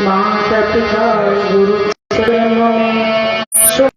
मां सत्कार गुरु चरणों में गुरु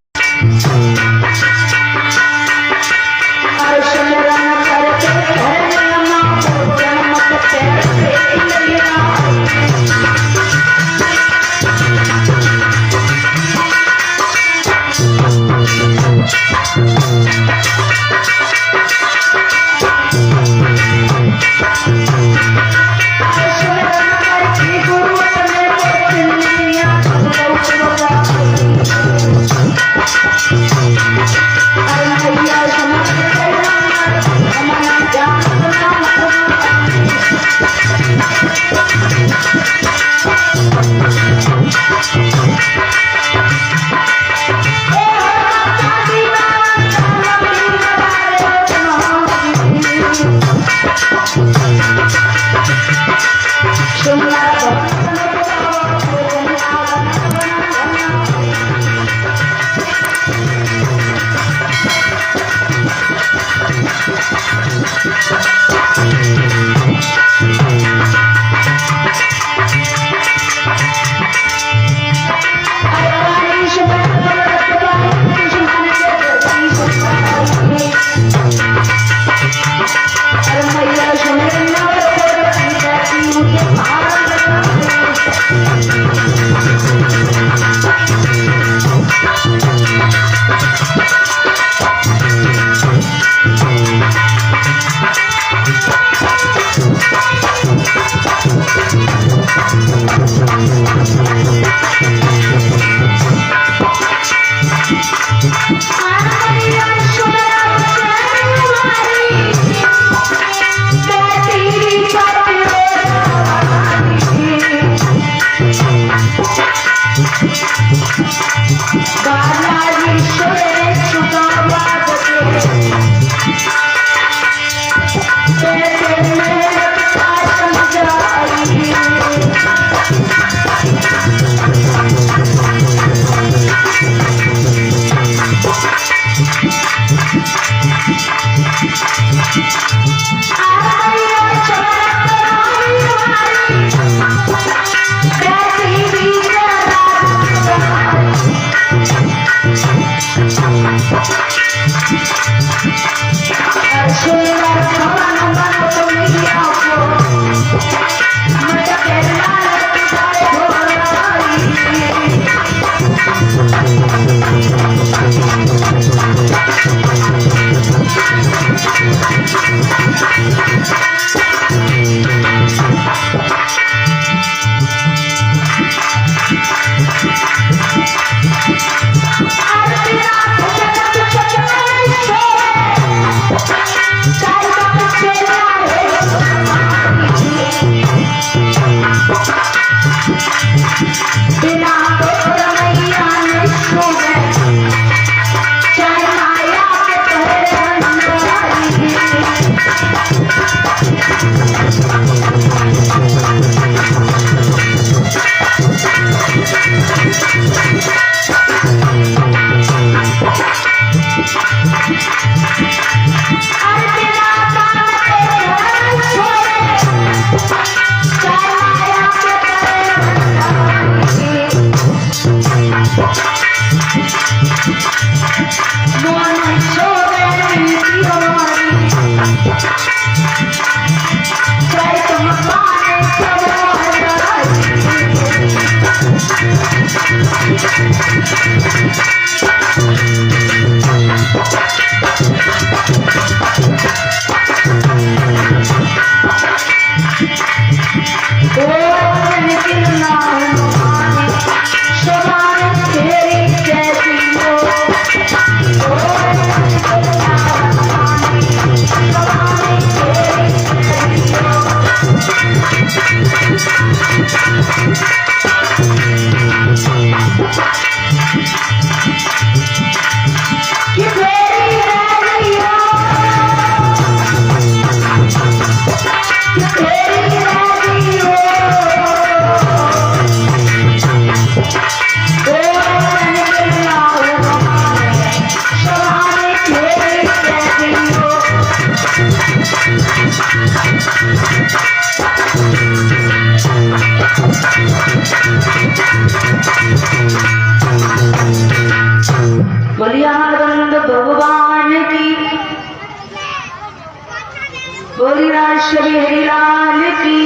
सभी हरिलाल की।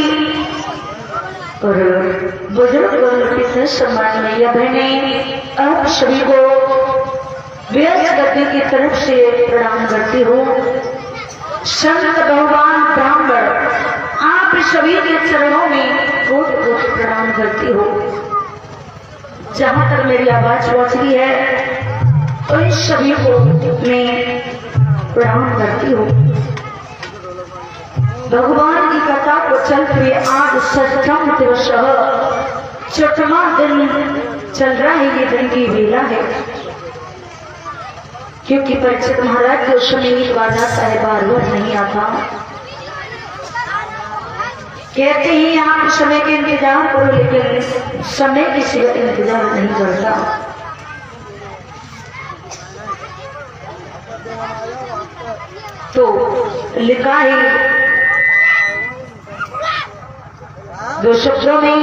और बुजुर्ग कितने सम्मान में यह बहने आप सभी को व्यास गद्दी की तरफ से प्रणाम करती हूँ। संत भगवान ब्राह्मण आप सभी के चरणों में कोट कोट प्रणाम करती हूँ। जहां तक मेरी आवाज पहुंच रही है तो इन सभी को मैं प्रणाम करती हूँ। भगवान की कथा को चलते हुए आज षष्ठम दिवस छठवां दिन चल रहा है। ये दिन की वेला है क्योंकि परीक्षित महाराज के समय बाजा साहेब बार नहीं आता। कहते ही आप समय के इंतजार करो लेकिन समय किसी का इंतजार नहीं करता। तो लिखा है दो शब्दों में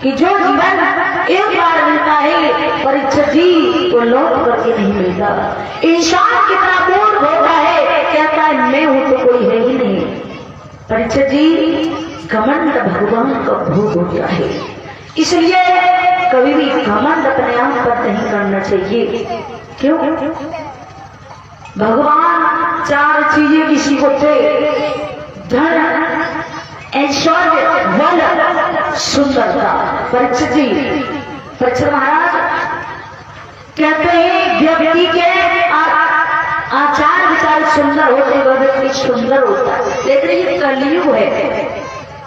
कि जो जीवन एक बार मिलता है परीक्षित जी वो लौट करके नहीं मिलता। इंसान कितना मूर्ख होता है, कहता है मैं हूं तो कोई है ही नहीं। परीक्षित जी घमंड भगवान का भोग होता है, इसलिए कभी भी घमंड अपने आप पर नहीं करना चाहिए। क्यों? भगवान चार चीजें किसी को थे, धन, ऐश्वर्य, बल, सुंदरता। परीक्षित जी, परीक्षित महाराज कहते हैं व्यक्ति के आचार विचार सुंदर होते वह व्यक्ति सुंदर होता है, लेकिन ये कलयुग है।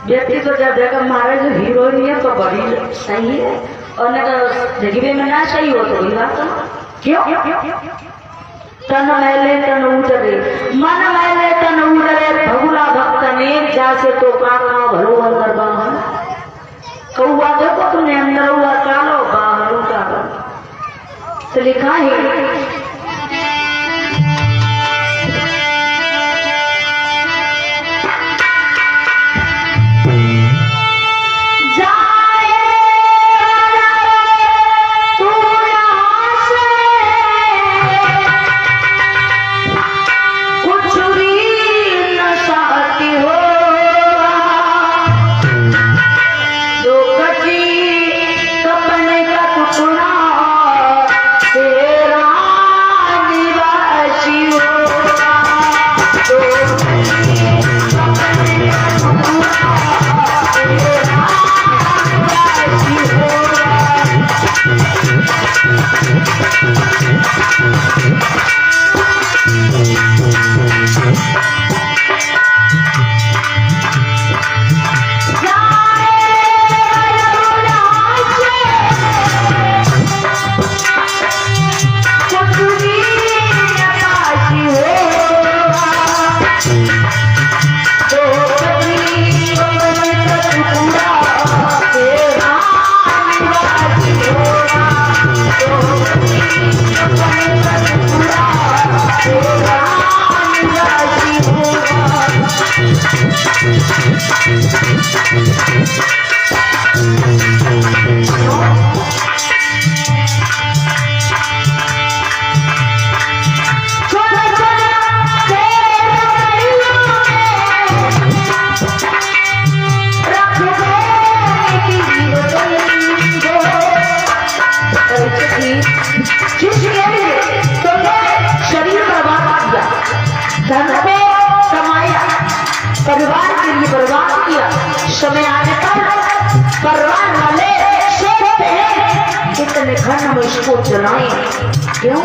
व्यक्ति तो जब देखा महाराज हीरोइन है तो बड़ी सही है और जगह में ना सही हो तो बात क्यों? तन मैले तन उतरे मन मैले तन उतरे भगुला भक्त ने जैसे तो काका भलो अंदर बाहर कौआ देखो तुमने अंदर हुआ कालो बाहर कालो। तो लिखा है परिवार के लिए बर्बाद किया। समय आने पर परिवार वाले सोचते हैं कितने घर में इसको चलाएं। क्यों?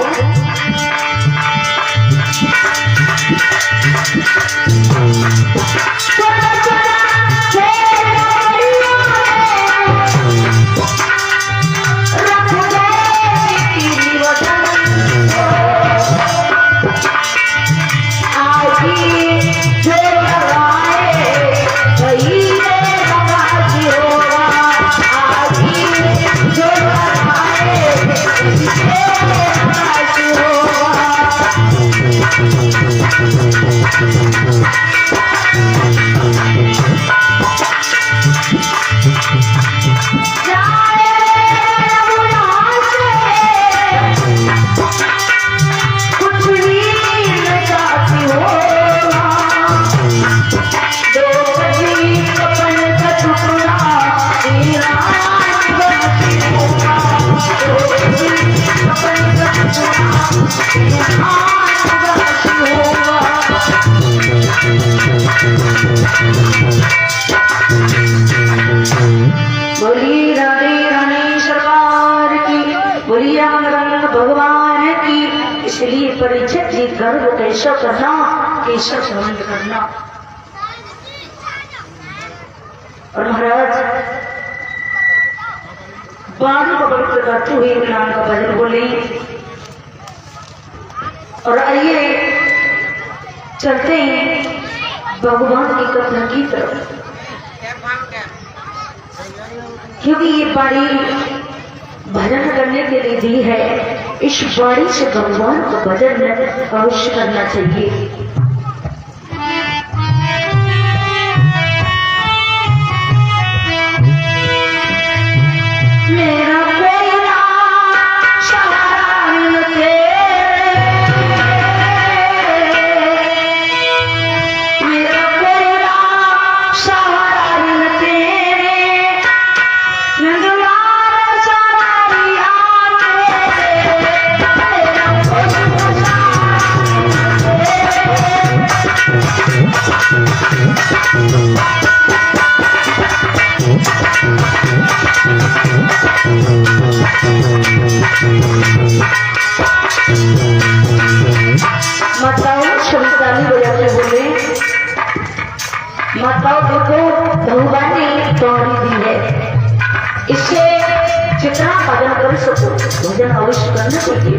कुछ भी न चाहती हो बोली राधे रानी सरकार की, बोली रामरंग भगवान की। इसलिए परीक्षित जी गर्भ कैसा करना, कैसा संबंध करना। और महाराज बाल को पवित्र करते हुए नाम का भजन बोले। और आइए चलते हैं भगवान की कथा की तरफ, क्योंकि ये बाड़ी भजन करने के लिए दी है। इस बाड़ी से भगवान का भजन अवश्य करना चाहिए। माताओं देखो भगवान ने दौड़ी दी है, इससे जितना भजन कर सको भजन अवश्य करना चाहिए।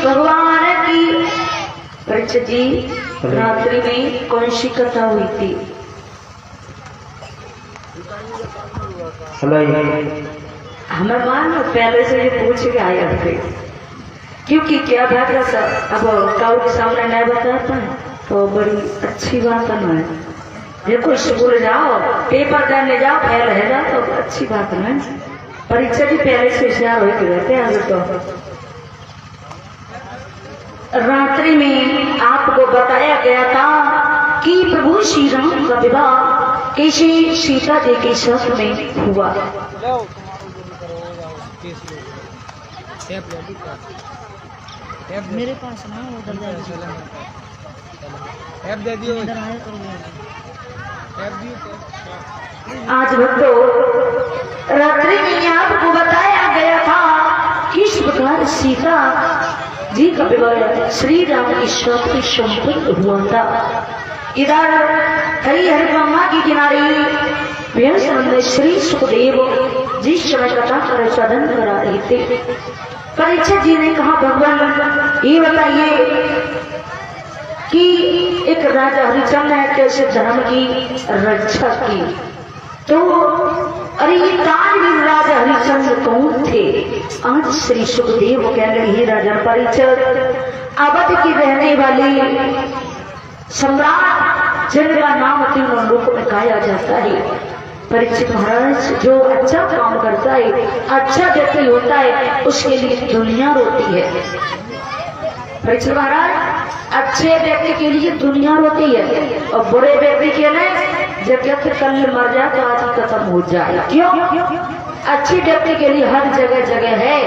भगवान की। परीक्षित जी रात्रि में कौन सी कथा हुई थी? हमें मान पहले से ये पूछ के आए थे, क्योंकि क्या बात है सर, अब काऊ के सामने नहीं बताता है तो बड़ी अच्छी बात है। देखो स्कूल जाओ, पेपर देने जाओ, फेल है जाओ तो अच्छी बात है। परीक्षा भी पहले से होशियार होकर रहते हैं। तो रात्रि में आपको बताया गया था कि प्रभु श्री राम का विवाह कैसे सीता जी के साथ में हुआ। मेरे पास ना दे दियो। आज भक्तों रात्रि में आपको बताया गया था किस प्रकार सीता जी का विवाह श्री राम के साथ में संपन्न हुआ था। इधर हरी गंगा की किनारे में श्री सुखदेव जिस समय कथा कर सदन करा रहे थे, परीक्षित जी ने कहा भगवान ये बताइए कि एक राजा हरिश्चंद्र है कैसे धर्म की रक्षा की। तो अरे ये कालवीर राजा हरिश्चंद्र कौन थे? आज श्री सुखदेव कह रहे हैं राजा परीक्षित अवध की रहने वाली सम्राट जिनका नाम तीनों लोकों में गाया जाता है। परीक्षित महाराज जो अच्छा काम करता है, अच्छा व्यक्ति होता है, उसके लिए दुनिया रोती है। परीक्षित महाराज अच्छे व्यक्ति के लिए दुनिया रोती है और बुरे व्यक्ति के लिए जब व्यक्ति कल मर जाए तो आज खत्म हो जाए। क्यों? अच्छे व्यक्ति के लिए हर जगह जगह है,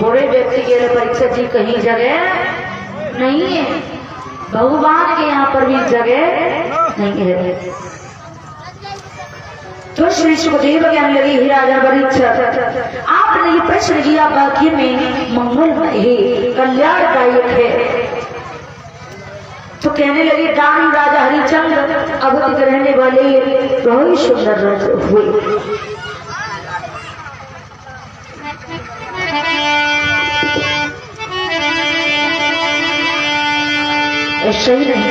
बुरे व्यक्ति के लिए परीक्षित जी कहीं जगह नहीं है। भगवान के यहाँ पर भी जगह नहीं है। तो श्री सुखदेव कहने लगे ही राजा परीक्षित आपने ये प्रश्न किया वाक्य में मंगलमय है, कल्याणदायक है। तो कहने लगे दानी राजा हरिश्चंद्र अवध के रहने वाले बहुत सुंदर राजा हुए। ऐसा ही नहीं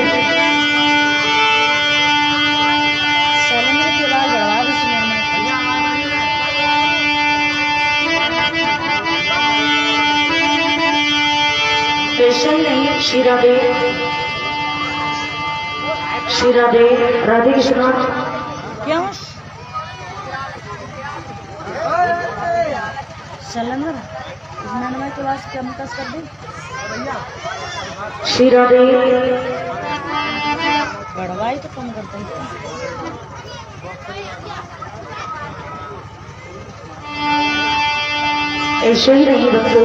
ऐसा ही नहीं। श्री राधे श्री राधे राधे कृष्ण क्या सिलेंडर के बाद कम कस कर दे। श्री राधे बढ़वाई तो कम करते हैं। ऐसे ही नहीं बंधु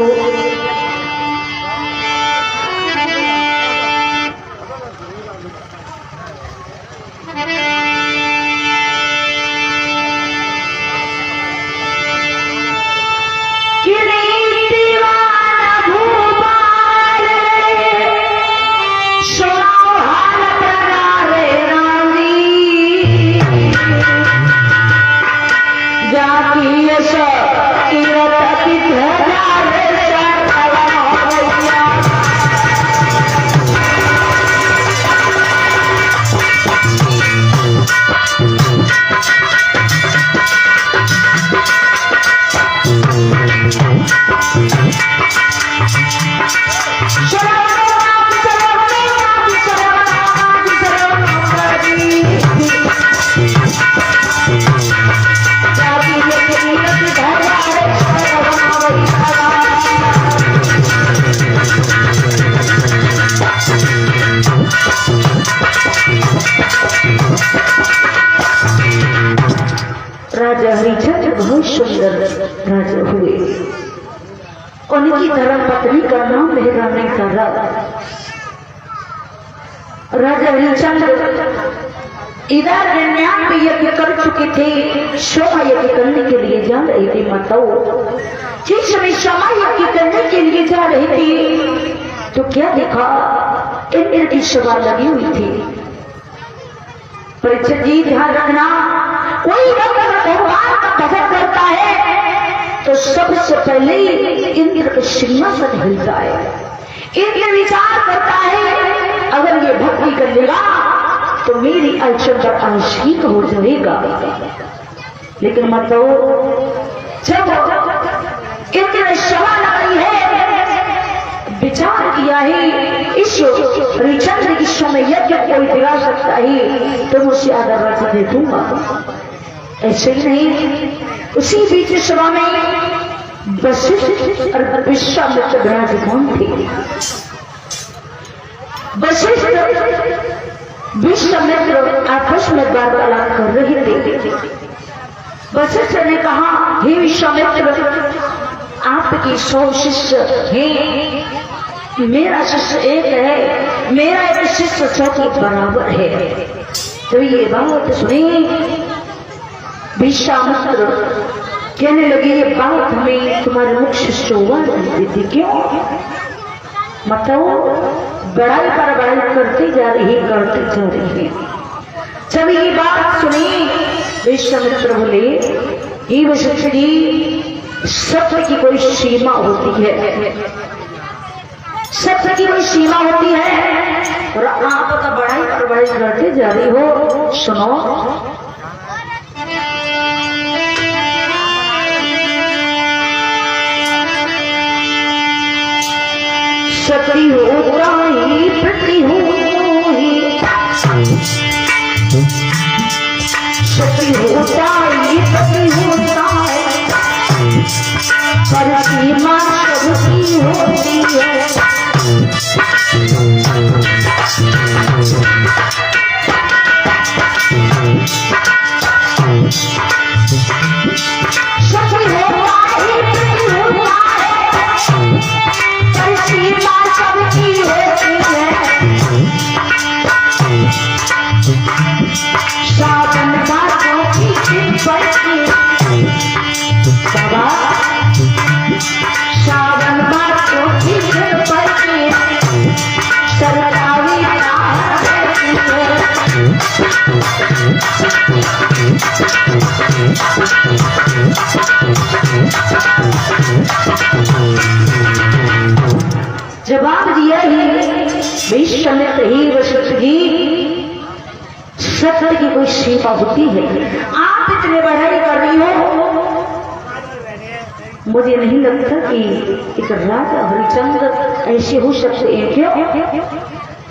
राजा हरिश्चंद्र बहुत सुंदर राजा हुए। उनकी धर्म पत्नी का नाम मेहरानी था। राजा हरिश्चंद्र इधर 99 यज्ञ कर चुके थे, शोभा यज्ञ करने के लिए जा रहे थे। माताओं जिस समय शोभा यज्ञ करने के लिए जा रहे थे तो क्या देखा, इंद्र की सभा लगी हुई थी। परीक्षित जी ध्यान रखना, कोई भगवान का भजन करता है तो सबसे पहले इंद्र का सिंहासन हिलता है। इंद्र विचार करता है अगर ये भक्ति कर लेगा तो मेरी अर्चन पर आशीक हो जाएगा। लेकिन मतलब जब इंद्र ने सभा लगाई है, विचार किया है इस हरिश्चंद्र की समय यज्ञ कोई बिगा सकता है तो मुझसे आदर राज्य दे दूंगा। ऐसे ही नहीं, उसी बीच सभा में वशिष्ठ और विश्वामित्र विराजमान थे। वशिष्ठ विश्वामित्र आपस में वार्तालाप कर रहे थे। वशिष्ठ ने कहा, हे विश्वामित्र आपके 100 शिष्य हैं, मेरा शिष्य एक है, मेरा एक शिष्य 100 के बराबर है। तो ये बात सुनी विश्वामित्र कहने लगे, ये बात हमें तुम्हारे मुख शिष्य हुआ करती थी। क्यों? मतलब बड़ाई पर बड़ाई करते जा रही है। जब ये बात सुनी विश्वामित्र बोले, हे वशिष्ठ जी, सत्य की कोई सीमा होती है, सत्य की कोई सीमा होती है, और आप तो बड़ाई पर बड़ाई करते जा रही हो। सुनो, सती होता ही प्रति हो ही, सती होता ही प्रति होता है, पर सीमा सबकी होती है। सती होता ही प्रति होता है, पर सीमा सबकी होती है। सावन बातों की पड़ती बाबा, सावन बातों की पड़ती सरकावी जवाब दिया ही विश्वामित्र, ही वशिष्ठ जी, सत्य की कोई सीमा होती है। आप इतने बढ़ाई कर रही हो, मुझे नहीं लगता कि एक राजा हरिचंद्र ऐसे हो सकते हैं। क्यों?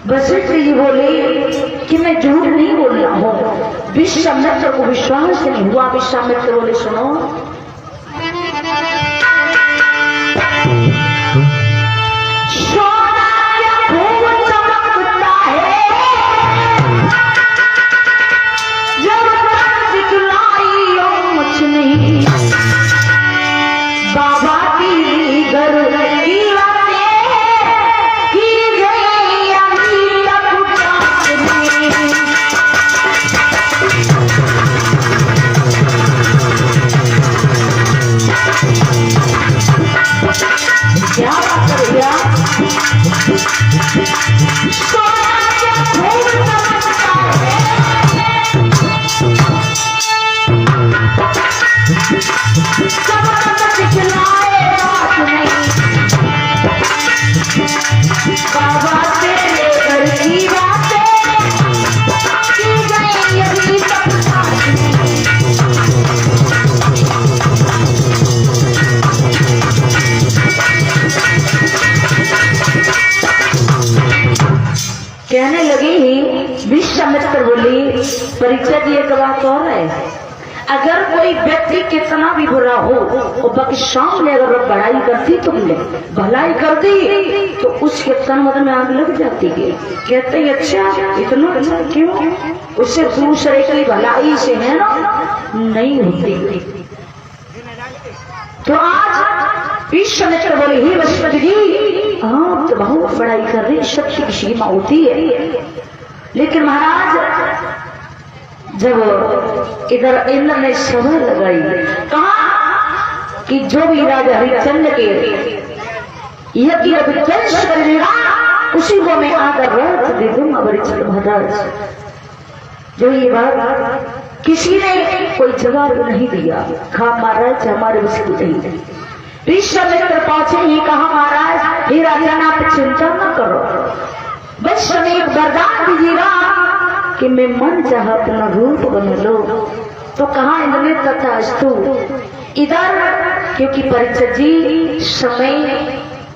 वशिष्ठ जी बोले कि मैं झूठ नहीं बोल रहा हूँ। विश्वामित्र को विश्वास नहीं हुआ। विश्वामित्र बोले, सुनो, बाबा की घर की बातें की गई अभी तक क्या बात कर दिया? बाबा तेरे घर की बातें की गई अभी तक। कहने लगी ही विश्वामित्र बोली, परीक्षा की एक बात और है, अगर कोई व्यक्ति कितना भी बुरा हो और बाकी सामने अगर बढ़ाई करती, तुमने भलाई कर दी, तो उसके तन में आग लग जाती है। कहते हैं अच्छा इतना क्यों? उससे दूसरे की भलाई से है ना नहीं होती। तो आज विश्वामित्र बोले, ही वशिष्ठ जी, आप तो बहुत बड़ाई कर रही, सत्य की सीमा होती है। लेकिन महाराज, जब इधर इंद्र ने सभा लगाई, कहा कि जो भी राजा हरिश्चंद्र के यज्ञ विध्वंस कर देगा, उसी को मैं आकर रथ दे दूंगा। हरिश्चंद्र महाराज, जो ये बात किसी ने कोई जवाब नहीं दिया। कहा महाराज हमारे बस की नहीं। विश्वामित्र पहुंचे ही कहा, महाराज हे राजा, आप चिंता न करो, बस हमें एक वरदान दीजिएगा कि मैं मन चाह अपना रूप बन लो। तो कहा इंद्र तथास्तु। इधर क्योंकि परीक्षा जी समय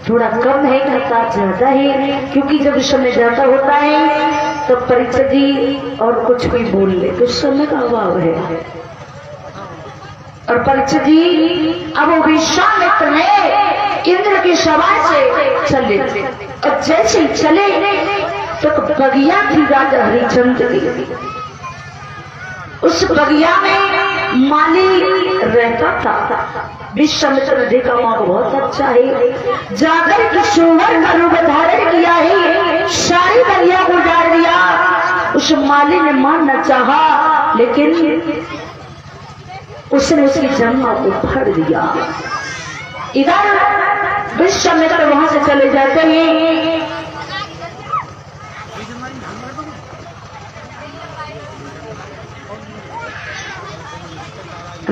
थोड़ा कम है, कहता ज्यादा है, क्योंकि जब समय ज्यादा होता है तो परीक्षा जी और कुछ भी बोल ले तो समय का अभाव है। और परीक्षा जी अब वो विश्वामित्र ने इंद्र की सभा से चले, और जैसे चले तो बगिया थी राजा हरिश्चंद्र की। उस बगिया में माली रहता था। विश्वामित्र ने देखा वहां बहुत अच्छा है, जाकर के सुंदर का रूप धारण किया है, सारी बगिया को उजाड़ दिया। उस माली ने मारना चाहा, लेकिन उसने उसकी जन्मा को फाड़ दिया। इधर विश्वामित्र वहां से चले जाते हैं।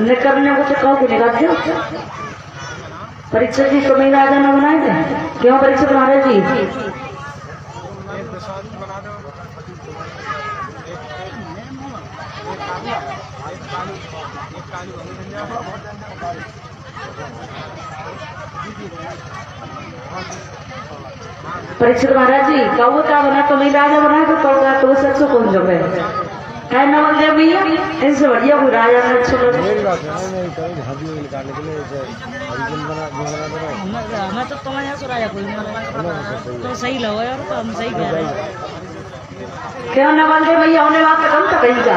न करने को तो कहो कि निकाल दो। परीक्षा जी तुम्हें राजा न बनाएंगे क्यों परीक्षा महाराज जी? परीक्षित महाराज जी कहो क्या बना तुम्हें राजा बना तो कहो क्या तो सच कौन जो है क्या न बोल रहे भैया इनसे बढ़िया कोई राजा में अच्छा लगे। हमें तो तुम्हारे यहाँ से राजा कोई तो सही लगा यार तो हम सही कह रहे हैं। क्यों न बोल रहे भैया होने वाला कम तो कहीं का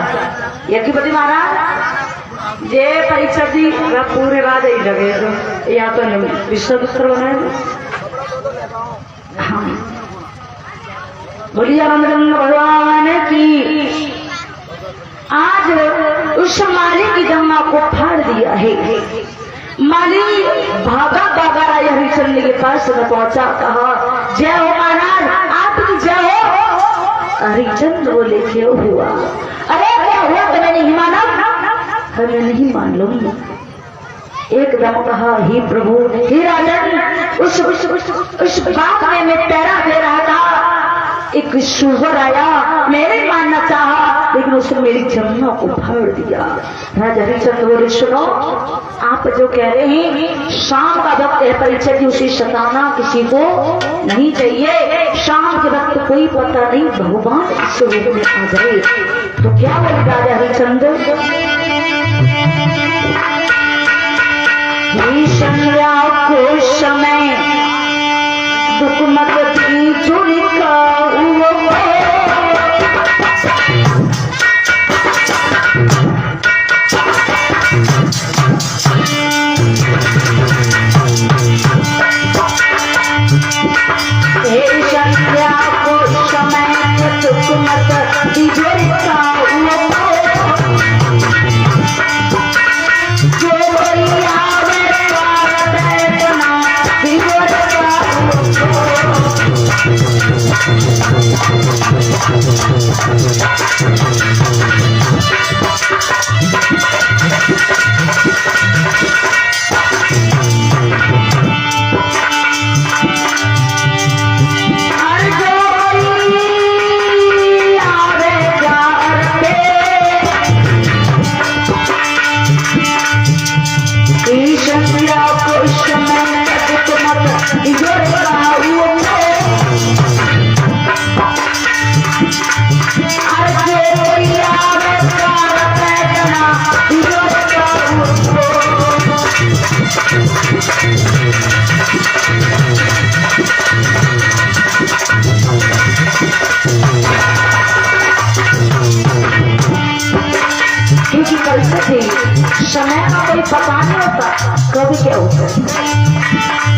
यज्ञ पति महाराज ये परीक्षा जी पूरे राजा ही लगे तो या तो विश्व बनाए। हाँ बोलिए रामचंद्र भगवान की। आज उस माली की जन्मा को फाड़ दिया है। माली भागा भागा राय हरिचंद्र के पास न पहुंचा, कहा जय हो महाराज आपकी जय हो। हरिचंद्र बोले क्यों हुआ? अरे क्या हुआ तुम्हें नहीं माना? मैं नहीं मान लूंगी। एकदम कहा हे प्रभु हे राजन उस बात में मैं पैरा दे रहा था, एक शुगर आया मैंने मानना चाहा लेकिन उसने मेरी जमुना को फाड़ दिया। राजा हरिचंद्र बोले सुनो आप जो कह रहे हैं शाम का वक्त है परीक्षा जी उसे सताना किसी को नहीं चाहिए। शाम के वक्त कोई पता नहीं भगवान इस रूप में आ जाए तो क्या बोले राजा हरिचंद्र? संध्या को समय दुख मत की चुरी का संध्या को समय दुख मत की चुरी का समय का कोई पता नहीं होता कभी क्या होता है।